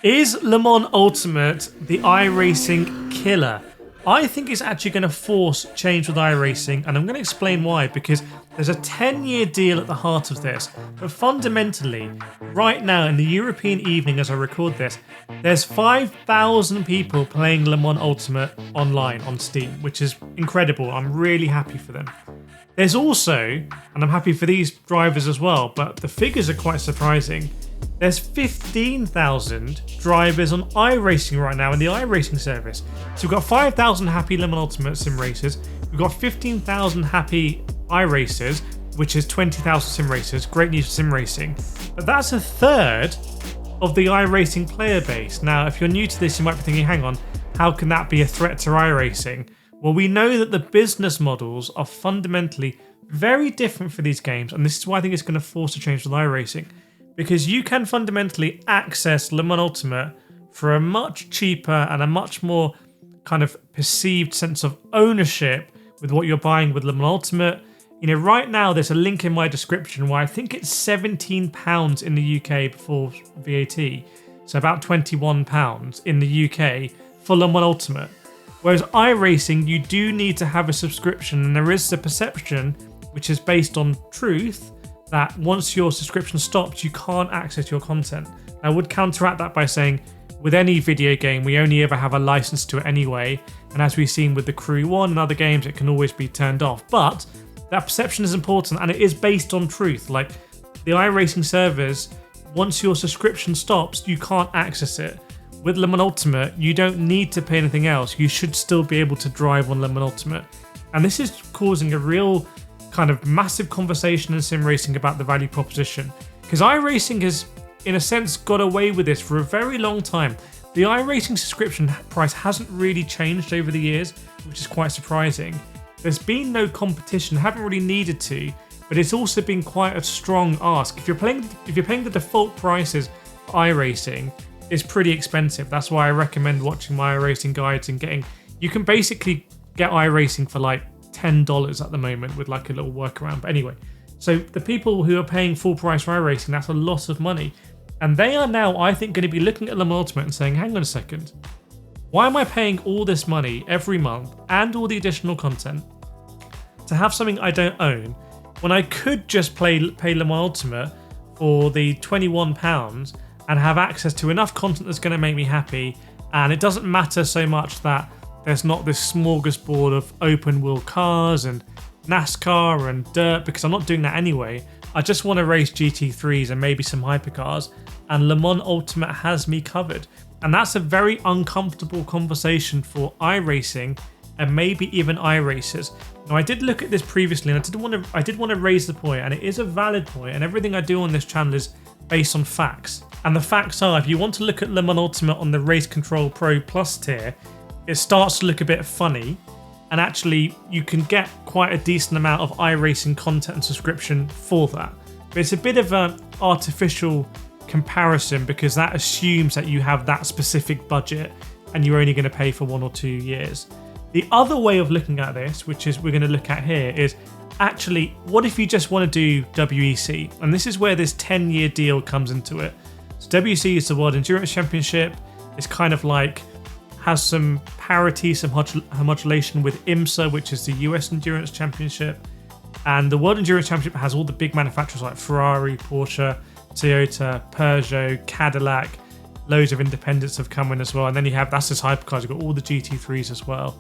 Is Le Mans Ultimate the iRacing killer? I think it's actually going to force change with iRacing, and I'm going to explain why, because there's a 10-year deal at the heart of this. But fundamentally, right now in the European evening as I record this, there's 5,000 people playing Le Mans Ultimate online on Steam, which is incredible. I'm really happy for them. There's also, and I'm happy for these drivers as well, but the figures are quite surprising. There's 15,000 drivers on iRacing right now in the iRacing service. So we've got 5,000 happy Le Mans Ultimate sim racers. We've got 15,000 happy iRacers, which is 20,000 sim racers. Great news for sim racing. But that's a third of the iRacing player base. Now, if you're new to this, you might be thinking, hang on, how can that be a threat to iRacing? Well, we know that the business models are fundamentally very different for these games, and this is why I think it's going to force a change with iRacing. Because you can fundamentally access Le Mans Ultimate for a much cheaper and a much more kind of perceived sense of ownership with what you're buying with Le Mans Ultimate. You know, right now there's a link in my description where I think it's £17 in the UK before VAT. So about £21 in the UK for Le Mans Ultimate. Whereas iRacing, you do need to have a subscription, and there is the perception, which is based on truth, that once your subscription stops, you can't access your content. I would counteract that by saying, with any video game, we only ever have a license to it anyway, and as we've seen with the Crew 1 and other games, it can always be turned off. But that perception is important, and it is based on truth. Like the iRacing servers, once your subscription stops, you can't access it. With Le Mans Ultimate, you don't need to pay anything else. You should still be able to drive on Le Mans Ultimate. And this is causing a real kind of massive conversation in sim racing about the value proposition, because iRacing has in a sense got away with this for a very long time. The iRacing subscription price hasn't really changed over the years, which is quite surprising. There's been no competition, haven't really needed to, but it's also been quite a strong ask. If you're paying the default prices for iRacing, it's pretty expensive. That's why I recommend watching my iRacing guides and you can basically get iRacing for like $10 at the moment with like a little workaround. But anyway, so the people who are paying full price for iRacing, that's a lot of money. And they are now, I think, going to be looking at Le Mans Ultimate and saying, hang on a second, why am I paying all this money every month and all the additional content to have something I don't own when I could just pay Le Mans Ultimate for the £21 and have access to enough content that's going to make me happy? And it doesn't matter so much that there's not this smorgasbord of open wheel cars and NASCAR and dirt, because I'm not doing that anyway. I just want to race GT3s and maybe some hypercars, and Le Mans Ultimate has me covered. And that's a very uncomfortable conversation for iRacing and maybe even iRacers. Now, I did look at this previously, and I did want to raise the point, and it is a valid point, and everything I do on this channel is based on facts. And the facts are, if you want to look at Le Mans Ultimate on the Race Control Pro Plus tier, it starts to look a bit funny, and actually you can get quite a decent amount of iRacing content and subscription for that. But it's a bit of an artificial comparison, because that assumes that you have that specific budget and you're only going to pay for 1 or 2 years. The other way of looking at this, which is we're going to look at here, is actually, what if you just want to do WEC? And this is where this 10-year deal comes into it. So WEC is the World Endurance Championship. It's kind of like has some parity, some homologation with IMSA, which is the US Endurance Championship. And the World Endurance Championship has all the big manufacturers like Ferrari, Porsche, Toyota, Peugeot, Cadillac. Loads of independents have come in as well. And then that's just hypercars, you've got all the GT3s as well.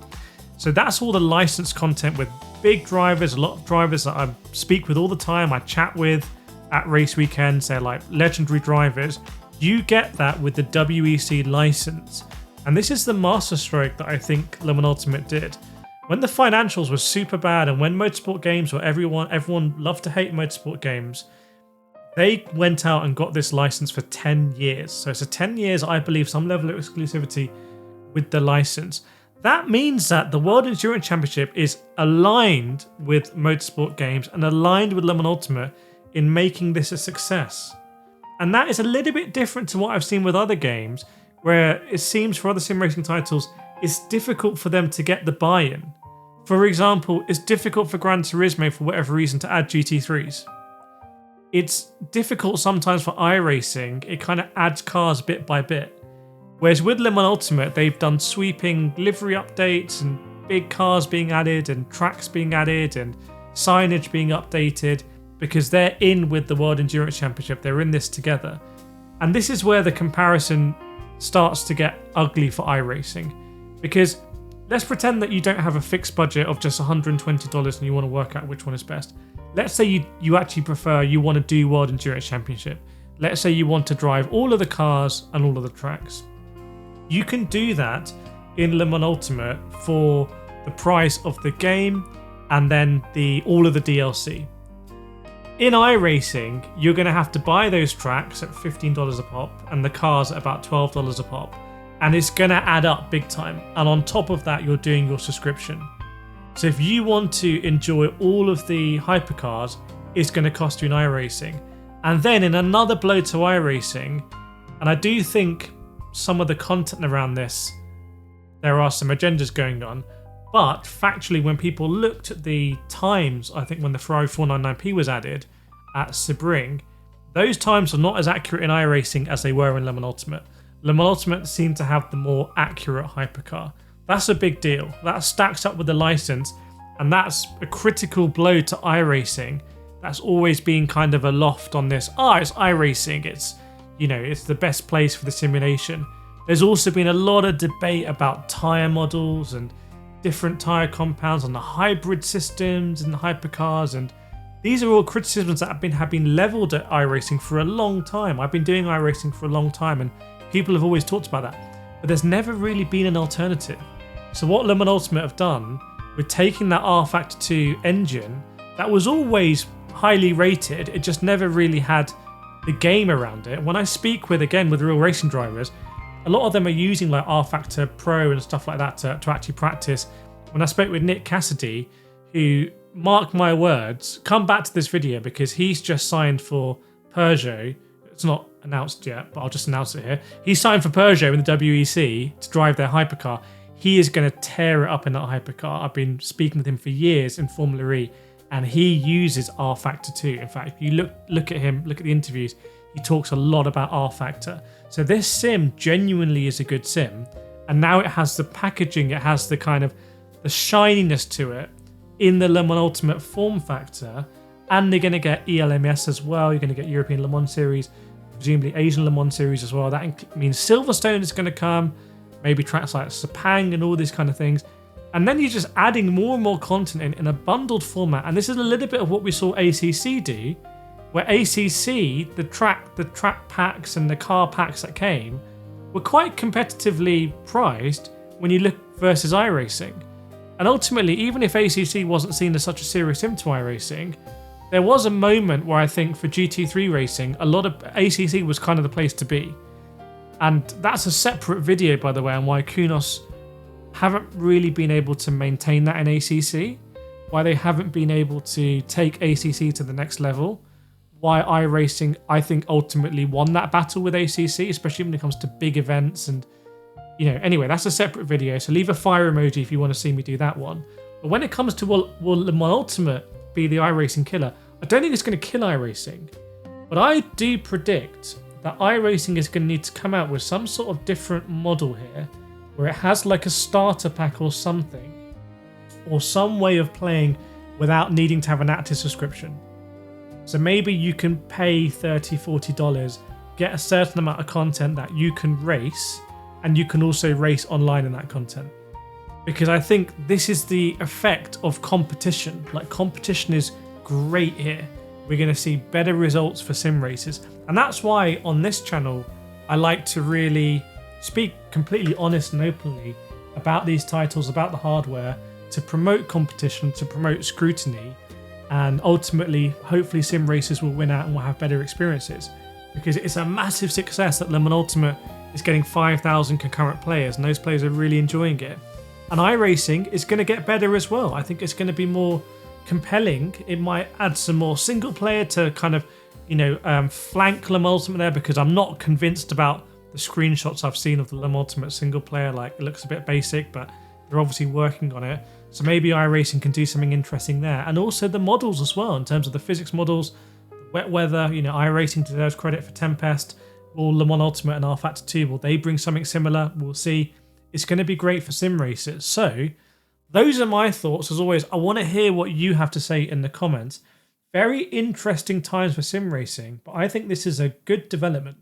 So that's all the licensed content with big drivers, a lot of drivers that I speak with all the time, I chat with at race weekends. They're like legendary drivers. You get that with the WEC license. And this is the masterstroke that I think Le Mans Ultimate did. When the financials were super bad, and when motorsport games were everyone loved to hate motorsport games, they went out and got this license for 10 years. So it's a 10 years, I believe, some level of exclusivity with the license. That means that the World Endurance Championship is aligned with motorsport games and aligned with Le Mans Ultimate in making this a success. And that is a little bit different to what I've seen with other games, where it seems for other sim racing titles, it's difficult for them to get the buy-in. For example, it's difficult for Gran Turismo, for whatever reason, to add GT3s. It's difficult sometimes for iRacing. It kind of adds cars bit by bit. Whereas with Le Mans Ultimate, they've done sweeping livery updates and big cars being added and tracks being added and signage being updated because they're in with the World Endurance Championship. They're in this together. And this is where the comparison starts to get ugly for iRacing. Because let's pretend that you don't have a fixed budget of just $120 and you want to work out which one is best. Let's say you actually prefer, you want to do World Endurance Championship. Let's say you want to drive all of the cars and all of the tracks. You can do that in Le Mans Ultimate for the price of the game and then all of the DLC. In iRacing, you're going to have to buy those tracks at $15 a pop and the cars at about $12 a pop. And it's going to add up big time. And on top of that, you're doing your subscription. So if you want to enjoy all of the hypercars, it's going to cost you in iRacing. And then in another blow to iRacing, and I do think some of the content around this, there are some agendas going on. But factually, when people looked at the times, I think when the Ferrari 499P was added at Sebring, those times are not as accurate in iRacing as they were in Le Mans Ultimate. Le Mans Ultimate seemed to have the more accurate hypercar. That's a big deal. That stacks up with the license, and that's a critical blow to iRacing. That's always been kind of a loft on this. It's iRacing. It's the best place for the simulation. There's also been a lot of debate about tyre models and different tyre compounds on the hybrid systems and the hypercars, and these are all criticisms that have been leveled at iRacing for a long time. I've been doing iRacing for a long time, and people have always talked about that, but there's never really been an alternative. So what Le Mans Ultimate have done with taking that R Factor 2 engine that was always highly rated, it just never really had the game around it. When I speak with real racing drivers, a lot of them are using like R Factor Pro and stuff like that to actually practice. When I spoke with Nick Cassidy, who, mark my words, come back to this video because he's just signed for Peugeot. It's not announced yet, but I'll just announce it here. He's signed for Peugeot in the WEC to drive their hypercar. He is going to tear it up in that hypercar. I've been speaking with him for years in Formula E, and he uses R Factor 2. In fact, if you look at him, look at the interviews, he talks a lot about R Factor. So this sim genuinely is a good sim, and now it has the packaging, it has the kind of the shininess to it in the Le Mans Ultimate form factor, and they're going to get ELMS as well. You're going to get European Le Mans Series, presumably Asian Le Mans Series as well. That means Silverstone is going to come, maybe tracks like Sepang and all these kind of things. And then you're just adding more and more content in a bundled format. And this is a little bit of what we saw ACC do, where ACC, the track packs and the car packs that came were quite competitively priced when you look versus iRacing. And ultimately, even if ACC wasn't seen as such a serious sim to iRacing, there was a moment where I think for GT3 racing, a lot of ACC was kind of the place to be. And that's a separate video, by the way, on why Kunos haven't really been able to maintain that in ACC, why they haven't been able to take ACC to the next level, why iRacing, I think, ultimately won that battle with ACC, especially when it comes to big events. And, anyway, that's a separate video, so leave a fire emoji if you want to see me do that one. But when it comes to will Le Mans Ultimate be the iRacing killer, I don't think it's going to kill iRacing, but I do predict that iRacing is going to need to come out with some sort of different model here, where it has like a starter pack or something, or some way of playing without needing to have an active subscription. So maybe you can pay $30, $40, get a certain amount of content that you can race, and you can also race online in that content. Because I think this is the effect of competition. Like, competition is great here. We're going to see better results for sim races. And that's why on this channel, I like to really speak completely honest and openly about these titles, about the hardware, to promote competition, to promote scrutiny, and ultimately, hopefully sim racers will win out and will have better experiences. Because it's a massive success that Le Mans Ultimate is getting 5,000 concurrent players, and those players are really enjoying it. And iRacing is going to get better as well. I think it's going to be more compelling. It might add some more single player to kind of, flank Le Mans Ultimate there, because I'm not convinced about the screenshots I've seen of the Le Mans Ultimate single player. Like, it looks a bit basic, but they're obviously working on it. So maybe iRacing can do something interesting there. And also the models as well, in terms of the physics models, wet weather. iRacing deserves credit for Tempest. Will Le Mans Ultimate and R Factor 2, will they bring something similar? We'll see. It's going to be great for sim racers. So those are my thoughts. As always, I want to hear what you have to say in the comments. Very interesting times for sim racing, but I think this is a good development.